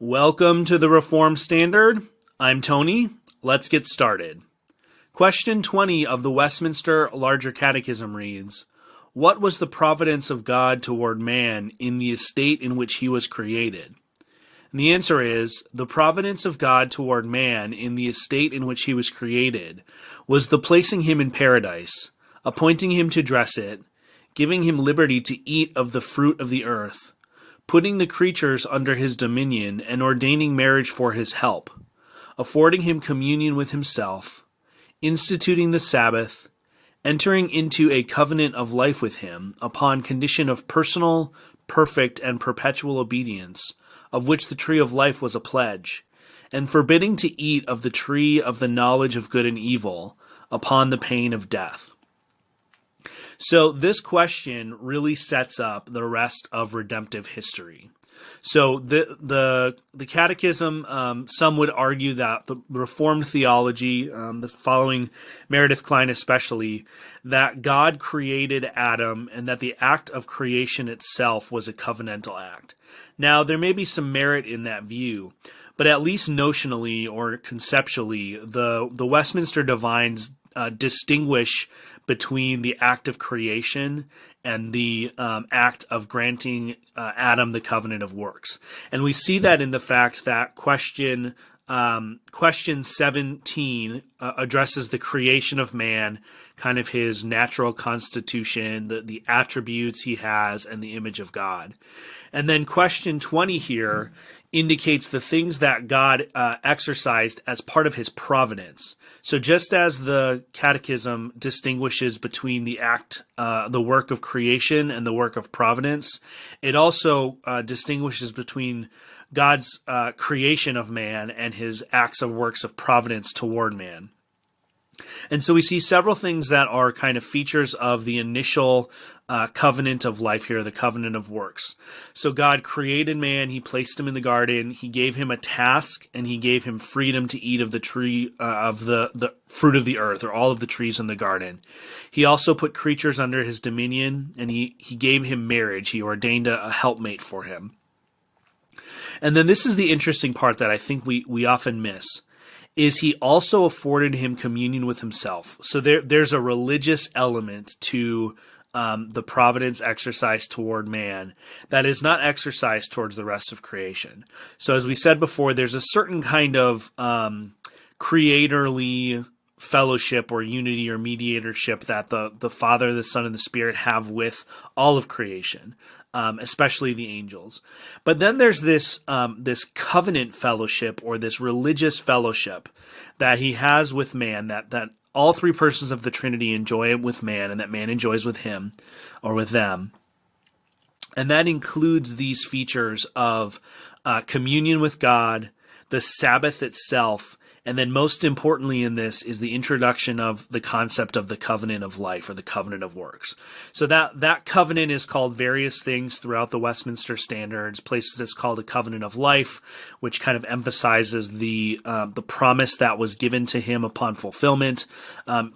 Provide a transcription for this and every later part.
Welcome to the Reformed Standard. I'm Tony. Let's get started. Question 20 of the Westminster Larger Catechism reads, "What was the providence of God toward man in the estate in which he was created?" And the answer is, the providence of God toward man in the estate in which he was created was the placing him in paradise, appointing him to dress it, giving him liberty to eat of the fruit of the earth, putting the creatures under his dominion and ordaining marriage for his help, affording him communion with himself, instituting the Sabbath, entering into a covenant of life with him upon condition of personal, perfect, and perpetual obedience, of which the tree of life was a pledge, and forbidding to eat of the tree of the knowledge of good and evil upon the pain of death. So this question really sets up the rest of redemptive history. So the Catechism, some would argue that the Reformed theology, the following Meredith Kline especially, that God created Adam and that the act of creation itself was a covenantal act. Now, there may be some merit in that view, but at least notionally or conceptually, the Westminster divines distinguish between the act of creation and the act of granting Adam the covenant of works. And we see that in the fact that question 17 addresses the creation of man, kind of his natural constitution, the attributes he has, and the image of God. And then question 20 here indicates the things that God exercised as part of his providence. So just as the Catechism distinguishes between the act, the work of creation and the work of providence, it also distinguishes between God's creation of man and his acts of works of providence toward man. And so we see several things that are kind of features of the initial covenant of life here, the covenant of works. So God created man, he placed him in the garden, he gave him a task, and he gave him freedom to eat of the tree of the fruit of the earth, or all of the trees in the garden. He also put creatures under his dominion, and he gave him marriage. He ordained a helpmate for him. And then this is the interesting part that I think we often miss, is he also afforded him communion with himself. So there's a religious element to the providence exercised toward man that is not exercised towards the rest of creation. So as we said before, there's a certain kind of creatorly fellowship or unity or mediatorship that the Father, the Son, and the Spirit have with all of creation. Especially the angels. But then there's this covenant fellowship or this religious fellowship that he has with man, that all three persons of the Trinity enjoy with man and that man enjoys with him or with them. And that includes these features of communion with God, the Sabbath itself, and then most importantly in this is the introduction of the concept of the covenant of life or the covenant of works. So that covenant is called various things throughout the Westminster Standards. Places it's called a covenant of life, which kind of emphasizes the promise that was given to him upon fulfillment.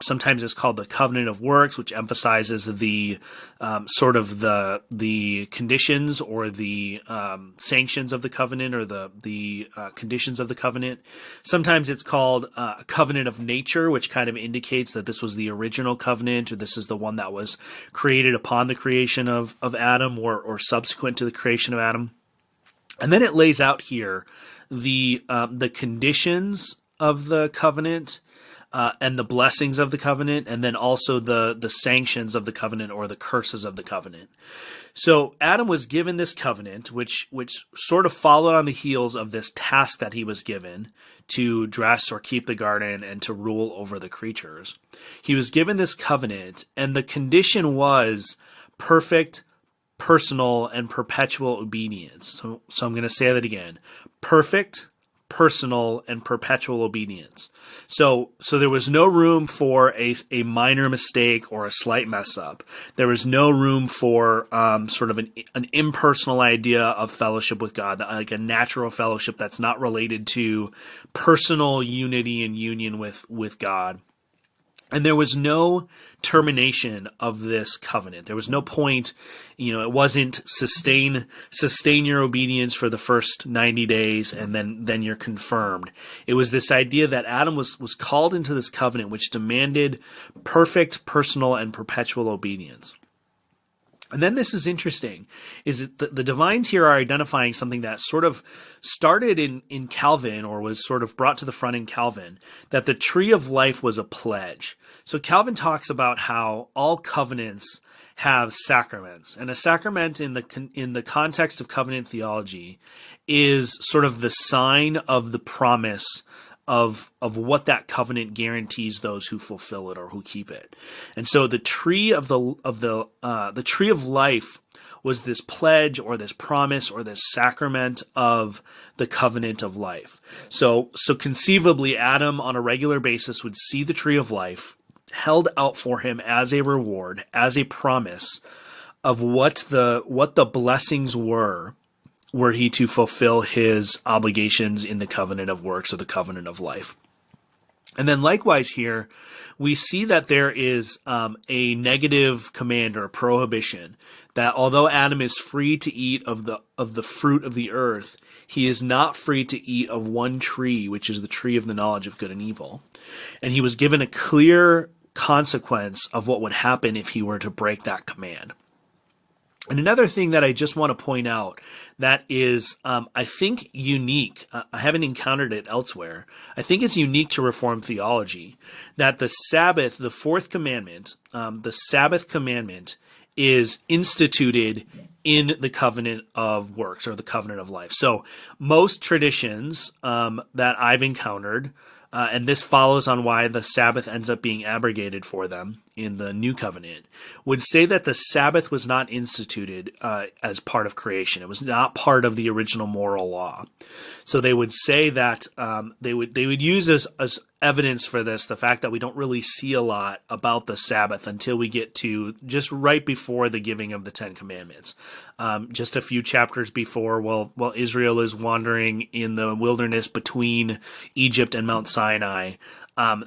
Sometimes it's called the covenant of works, which emphasizes the sort of the conditions or the sanctions of the covenant or the conditions of the covenant. Sometimes it's called a covenant of nature, which kind of indicates that this was the original covenant, or this is the one that was created upon the creation of Adam or subsequent to the creation of Adam. And then it lays out here the conditions of the covenant and the blessings of the covenant, and then also the sanctions of the covenant or the curses of the covenant. So Adam was given this covenant, which sort of followed on the heels of this task that he was given to dress or keep the garden and to rule over the creatures. He was given this covenant, and the condition was perfect, personal, and perpetual obedience. So I'm going to say that again. Perfect, personal, and perpetual obedience. So there was no room for a minor mistake or a slight mess up. There was no room for sort of an impersonal idea of fellowship with God, like a natural fellowship that's not related to personal unity and union with God. And there was no termination of this covenant. There was no point, it wasn't sustain your obedience for the first 90 days and then you're confirmed. It was this idea that Adam was called into this covenant which demanded perfect, personal, and perpetual obedience. And then this is interesting, is that the divines here are identifying something that sort of started in Calvin, or was sort of brought to the front in Calvin, that the tree of life was a pledge. So Calvin talks about how all covenants have sacraments, and a sacrament in the context of covenant theology is sort of the sign of the promise of what that covenant guarantees those who fulfill it or who keep it. And so the tree the tree of life was this pledge or this promise or this sacrament of the covenant of life. So conceivably, Adam on a regular basis would see the tree of life held out for him as a reward, as a promise of what the blessings were he to fulfill his obligations in the covenant of works or the covenant of life. And then likewise here, we see that there is a negative command or a prohibition, that although Adam is free to eat of the fruit of the earth, he is not free to eat of one tree, which is the tree of the knowledge of good and evil. And he was given a clear consequence of what would happen if he were to break that command. And another thing that I just want to point out that is, I think, unique, I haven't encountered it elsewhere, I think it's unique to Reformed theology, that the Sabbath, the fourth commandment, the Sabbath commandment, is instituted in the covenant of works or the covenant of life. So most traditions that I've encountered, and this follows on why the Sabbath ends up being abrogated for them in the New Covenant, would say that the Sabbath was not instituted as part of creation. It was not part of the original moral law. So they would say that they would use as evidence for this the fact that we don't really see a lot about the Sabbath until we get to just right before the giving of the Ten Commandments. Just a few chapters before, while Israel is wandering in the wilderness between Egypt and Mount Sinai,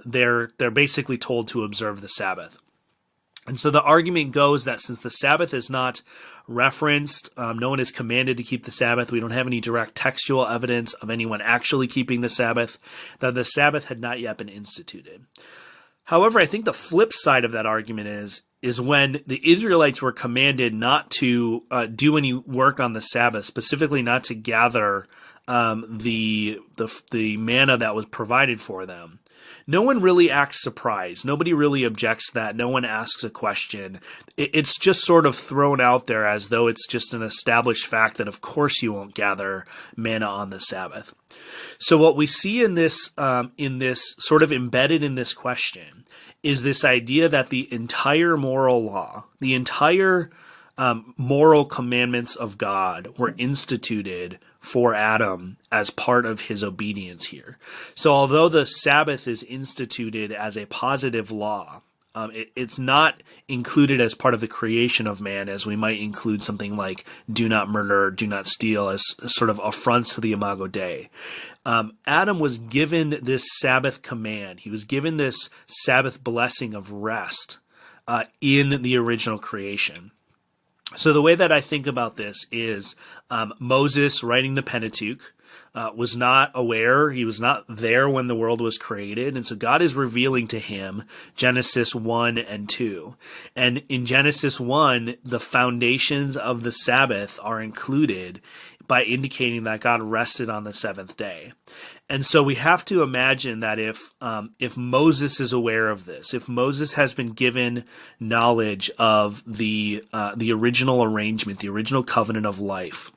they're basically told to observe the Sabbath. And so the argument goes that since the Sabbath is not referenced, no one is commanded to keep the Sabbath, we don't have any direct textual evidence of anyone actually keeping the Sabbath, that the Sabbath had not yet been instituted. However, I think the flip side of that argument is when the Israelites were commanded not to do any work on the Sabbath, specifically not to gather the manna that was provided for them. No one really acts surprised. Nobody really objects to that. No one asks a question. It's just sort of thrown out there as though it's just an established fact that of course you won't gather manna on the Sabbath. So what we see in this sort of embedded in this question is this idea that the entire moral law, the entire moral commandments of God were instituted for Adam as part of his obedience here. So although the Sabbath is instituted as a positive law, it's not included as part of the creation of man, as we might include something like do not murder, do not steal, as sort of affronts to the Imago Dei. Adam was given this Sabbath command. He was given this Sabbath blessing of rest in the original creation. So the way that I think about this is Moses writing the Pentateuch was not aware. He was not there when the world was created. And so God is revealing to him Genesis 1 and 2. And in Genesis 1, the foundations of the Sabbath are included by indicating that God rested on the seventh day. And so we have to imagine that if Moses is aware of this, if Moses has been given knowledge of the original arrangement, the original covenant of life,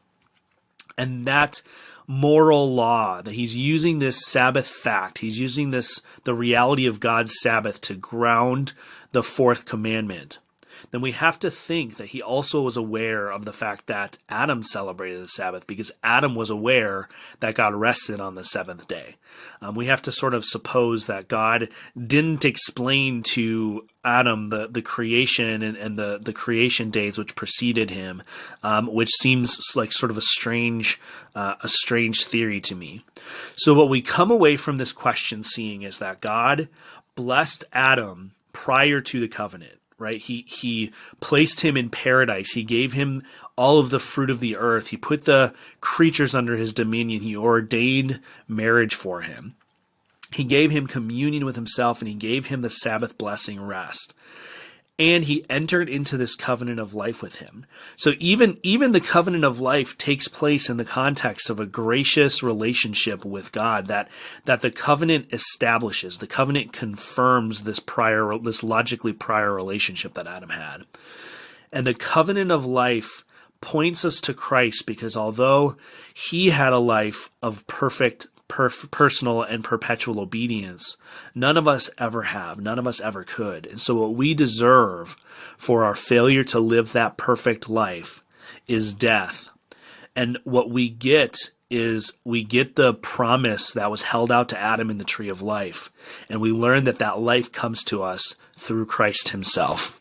and that moral law, that he's using this Sabbath fact, he's using the reality of God's Sabbath to ground the fourth commandment, then we have to think that he also was aware of the fact that Adam celebrated the Sabbath because Adam was aware that God rested on the seventh day. We have to sort of suppose that God didn't explain to Adam the creation and the creation days which preceded him, which seems like sort of a strange theory to me. So what we come away from this question seeing is that God blessed Adam prior to the covenant, right? He placed him in paradise. He gave him all of the fruit of the earth. He put the creatures under his dominion. He ordained marriage for him. He gave him communion with himself, and he gave him the Sabbath blessing rest. And he entered into this covenant of life with him. So even the covenant of life takes place in the context of a gracious relationship with God that the covenant establishes. The covenant confirms this logically prior relationship that Adam had. And the covenant of life points us to Christ, because although he had a life of perfect personal and perpetual obedience, none of us ever have, none of us ever could. And so what we deserve for our failure to live that perfect life is death. And what we get is we get the promise that was held out to Adam in the tree of life. And we learn that life comes to us through Christ himself.